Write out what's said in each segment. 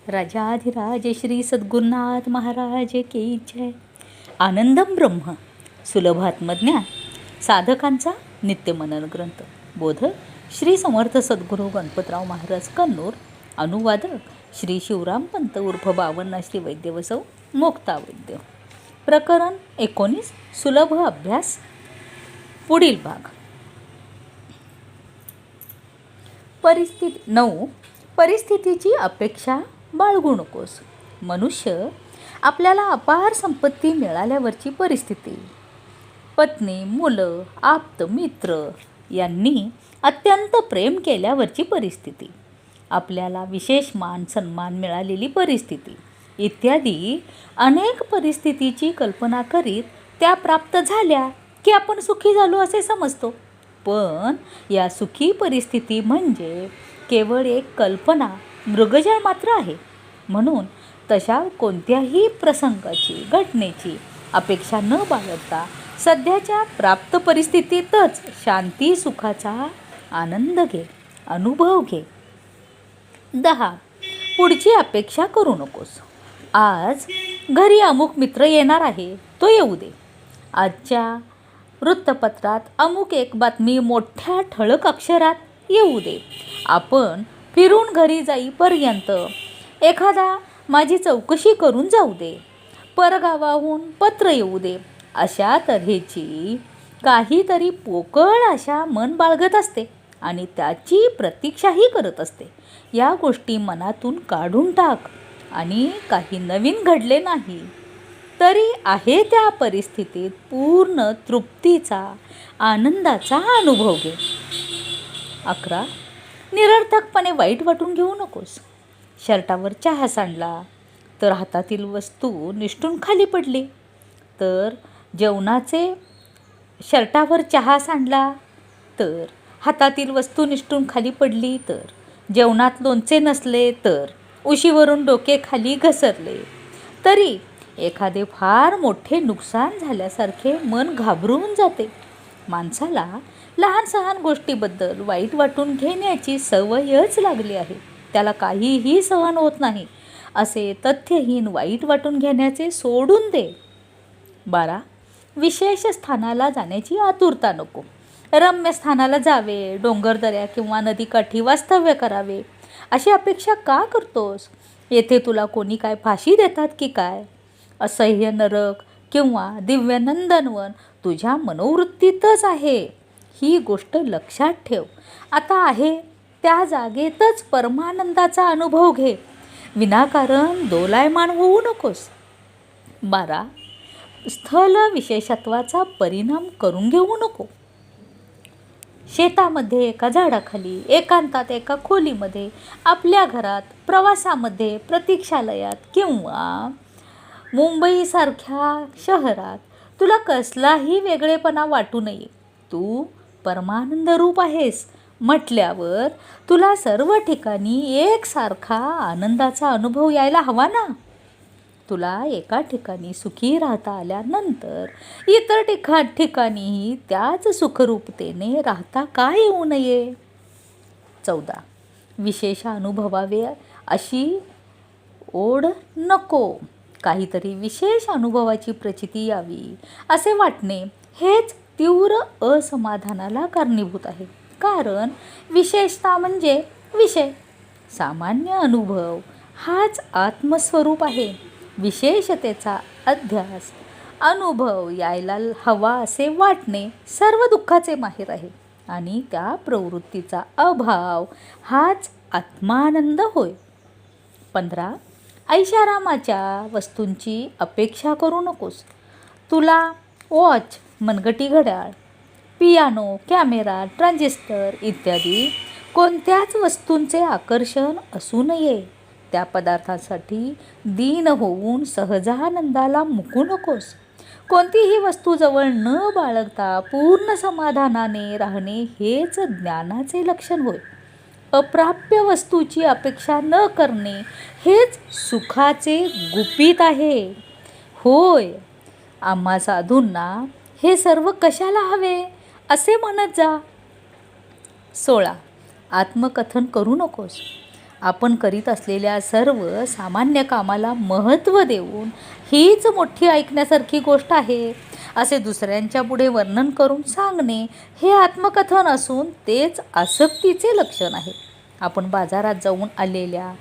राजाधिराज श्री सद्गुरुनाथ महाराज की जय. आनंदम ब्रह्म सुलभात्मज्ञान साधकांचा नित्यमनन ग्रंथ. बोधक श्री समर्थ सद्गुरू गणपतराव महाराज कन्नूर. अनुवादक श्री शिवरामपंत उर्फ बावन्ना श्री वैद्यवसव मोक्ता वैद्य. प्रकरण 19 सुलभ अभ्यास. पुढील भाग. परिस्थिती 9. परिस्थितीची अपेक्षा बाळगू नकोस. मनुष्य आपल्याला अपार संपत्ती मिळाल्यावरची परिस्थिती, पत्नी, मुलं, आप्त मित्र यांनी अत्यंत प्रेम केल्यावरची परिस्थिती, आपल्याला विशेष मान सन्मान मिळालेली परिस्थिती इत्यादी अनेक परिस्थितीची कल्पना करीत त्या प्राप्त झाल्या की आपण सुखी झालो असे समजतो. पण या सुखी परिस्थिती म्हणजे केवळ एक कल्पना, मृगजळ मात्र आहे. म्हणून तशा कोणत्याही प्रसंगाची, घटनेची अपेक्षा न बाळगता सध्याच्या प्राप्त परिस्थितीतच शांती सुखाचा आनंद घे, अनुभव घे. 10. पुढची अपेक्षा करू नकोस. आज घरी अमुक मित्र येणार आहे, तो येऊ दे. आजच्या वृत्तपत्रात अमुक एक बातमी मोठ्या ठळक अक्षरात येऊ दे. आपण फिरून घरी जाईपर्यंत एखादा माझी चौकशी करून जाऊ दे. परगावाहून पत्र येऊ दे. अशा तऱ्हेची काहीतरी पोकळ आशा मन बाळगत असते आणि त्याची प्रतीक्षाही करत असते. या गोष्टी मनातून काढून टाक आणि काही नवीन घडले नाही तरी आहे त्या परिस्थितीत पूर्ण तृप्तीचा, आनंदाचा अनुभव घे. 11. निरर्थकपणे वाईट वाटून घेऊ नकोस. शर्टावर चहा सांडला तर हातातील वस्तू निसटून खाली पडली, तर जेवणाचे शर्टावर चहा सांडला तर हातातील वस्तू निसटून खाली पडली, तर जेवणात लोणचे नसले, तर उशीवरून डोके खाली घसरले, तरी एखादे फार मोठे नुकसान झाल्यासारखे मन घाबरून जाते. माणसाला लहान सहान गोष्टीबद्दल वाईट वाटून घेण्याची सवयच लागली आहे. त्याला काहीही सहन होत नाही. असे तथ्यहीन वाईट वाटून घेण्याचे सोडून दे. 12. विशेष स्थानाला जाण्याची आतुरता नको. रम्य स्थानाला जावे, डोंगरदऱ्या किंवा नदीकाठी वास्तव्य करावे अशी अपेक्षा का करतोस? येथे तुला कोणी काय फाशी देतात की काय? असह्य नरक किंवा दिव्य नंदनवन तुझ्या मनोवृत्तीतच आहे. ही गोष्ट लक्षात ठेव. आता आहे त्या जागेतच परमानंदाचा अनुभव घे. विनाकारण दोलायमान होऊ नकोस. 12. स्थल विशेषत्वाचा परिणाम करून घेऊ नको. शेतामध्ये, एका झाडाखाली, एकांतात, एका खोलीमध्ये, आपल्या घरात, प्रवासामध्ये, प्रतीक्षालयात किंवा मुंबईसारख्या शहरात तुला कसलाही वेगळेपणा वाटू नये. तू परमानंद रूप आहेस म्हटल्यावर तुला सर्व ठिकाणी एकसारखा आनंदाचा अनुभव यायला हवा ना. तुला एका ठिकाणी सुखी राहता आल्यानंतर इतर ठिकाणीही त्याच सुखरूपतेने राहता का येऊ नये? 14. विशेष अनुभवावे अशी ओढ नको. काहीतरी विशेष अनुभवाची प्रचिती यावी असे वाटणे हेच तीव्र असमाधानाला कारणीभूत आहे. कारण विशेषता म्हणजे विषय, सामान्य अनुभव हाच आत्मस्वरूप आहे. विशेषतेचा अध्यास, अनुभव यायला हवा असे वाटणे सर्व दुःखाचे माहेर आहे आणि त्या प्रवृत्तीचा अभाव हाच आत्मानंद होय. 15. ऐशारामाच्या वस्तूंची अपेक्षा करू नकोस. तुला वॉच, मनगटी घड्याळ, पियानो, कॅमेरा, ट्रान्झिस्टर इत्यादी कोणत्याच वस्तूंचे आकर्षण असू नये. त्या पदार्थासाठी दीन होऊन सहजानंदाला मुकू नकोस. कोणतीही वस्तू जवळ न बाळगता पूर्ण समाधानाने राहणे हेच ज्ञानाचे लक्षण होय. अप्राप्य वस्तूची अपेक्षा न करणे हेच सुखाचे गुपित आहे. होय, आम्हा साधूंना हे सर्व कशाला हवे असे म्हणत जा. 16. आत्मकथन करू नकोस. आपण करीत असलेल्या सर्व सामान्य कामाला महत्त्व देऊन हीच मोठी ऐकण्यासारखी गोष्ट आहे असे दुसऱ्यांच्या पुढे वर्णन करून सांगणे हे आत्मकथन असून तेच आसक्तीचे लक्षण आहे. आपण बाजारात जाऊन आलेल्या,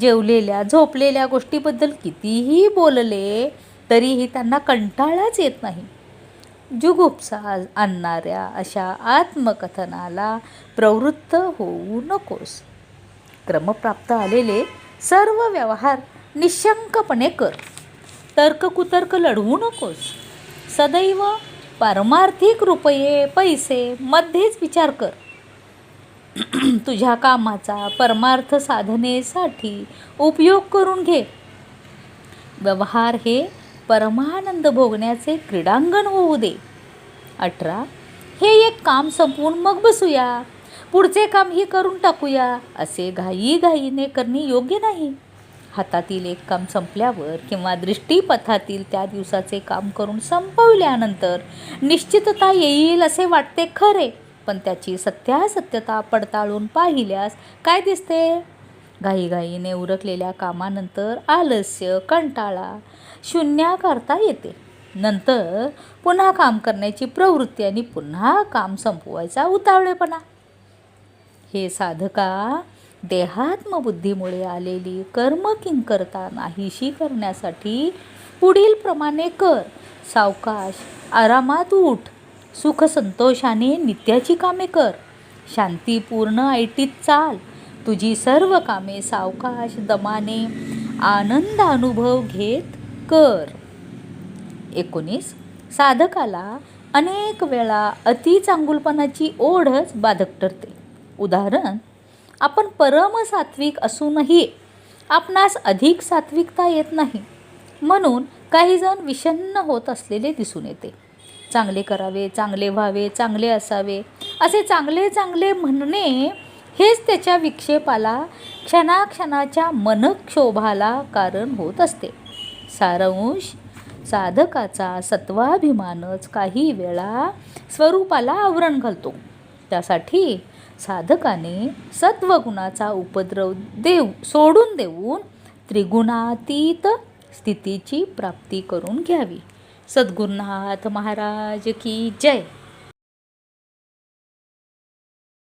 जेवलेल्या, झोपलेल्या गोष्टीबद्दल कितीही बोलले तरीही त्यांना कंटाळाच येत नाही. जुगुप्सा आणणाऱ्या अशा आत्मकथनाला प्रवृत्त होऊ नकोस. क्रमप्राप्त आलेले सर्व व्यवहार निशंकपणे कर. तर्ककुतर्क लढवू नकोस. सदैव पारमार्थिक रुपये पैसे मध्येच विचार कर. तुझ्या कामाचा परमार्थ साधनेसाठी उपयोग करून घे. व्यवहार हे परमानंद भोगण्याचे क्रीडांगण होऊ दे. 18 हे एक काम संपवून मग बसूया, पुढचे कामही करून टाकूया असे घाईघाईने करणे योग्य नाही. हातातील एक काम संपल्यावर किंवा दृष्टीपथातील त्या दिवसाचे काम करून संपवल्यानंतर निश्चितता येईल असे वाटते खरे, पण त्याची सत्यासत्यता पडताळून पाहिल्यास काय दिसते? घाईघाईने उरकलेल्या कामानंतर आलस्य, कंटाळा, शून्य करता येते. नंतर पुन्हा काम करण्याची प्रवृत्ती आणि पुन्हा काम संपवायचा उतावळेपणा. हे साधका, देहात्मबुद्धीमुळे आलेली कर्मकिंकरता नाहीशी करण्यासाठी पुढील प्रमाणे कर. सावकाश, आरामात उठ. सुखसंतोषाने नित्याची कामे कर. शांतीपूर्ण ऐटीत चाल. तुझी सर्व कामे सावकाश, दमाने, आनंद अनुभव घेत कर. 19 साधकाला अनेक वेळा अतिचांगुलपणाची ओढच बाधक ठरते. उदाहरण, आपण परमसात्विक असूनही आपणास अधिक सात्विकता येत नाही, म्हणून काही जण विषण्ण होत असलेले दिसून येते. चांगले करावे, चांगले व्हावे, चांगले असावे असे चांगले चांगले म्हणणे हेच त्याच्या विक्षेपाला, क्षणाक्षणाच्या मनक्षोभाला कारण होत असते. सारांश, साधकाचा सत्वाभिमानच काही वेळा स्वरूपाला आवरण घालतो. त्यासाठी साधकाने सत्वगुणाचा उपद्रव सोडून देऊन त्रिगुणातीत स्थितीची प्राप्ती करून घ्यावी. सद्गुरुनाथ महाराज की जय.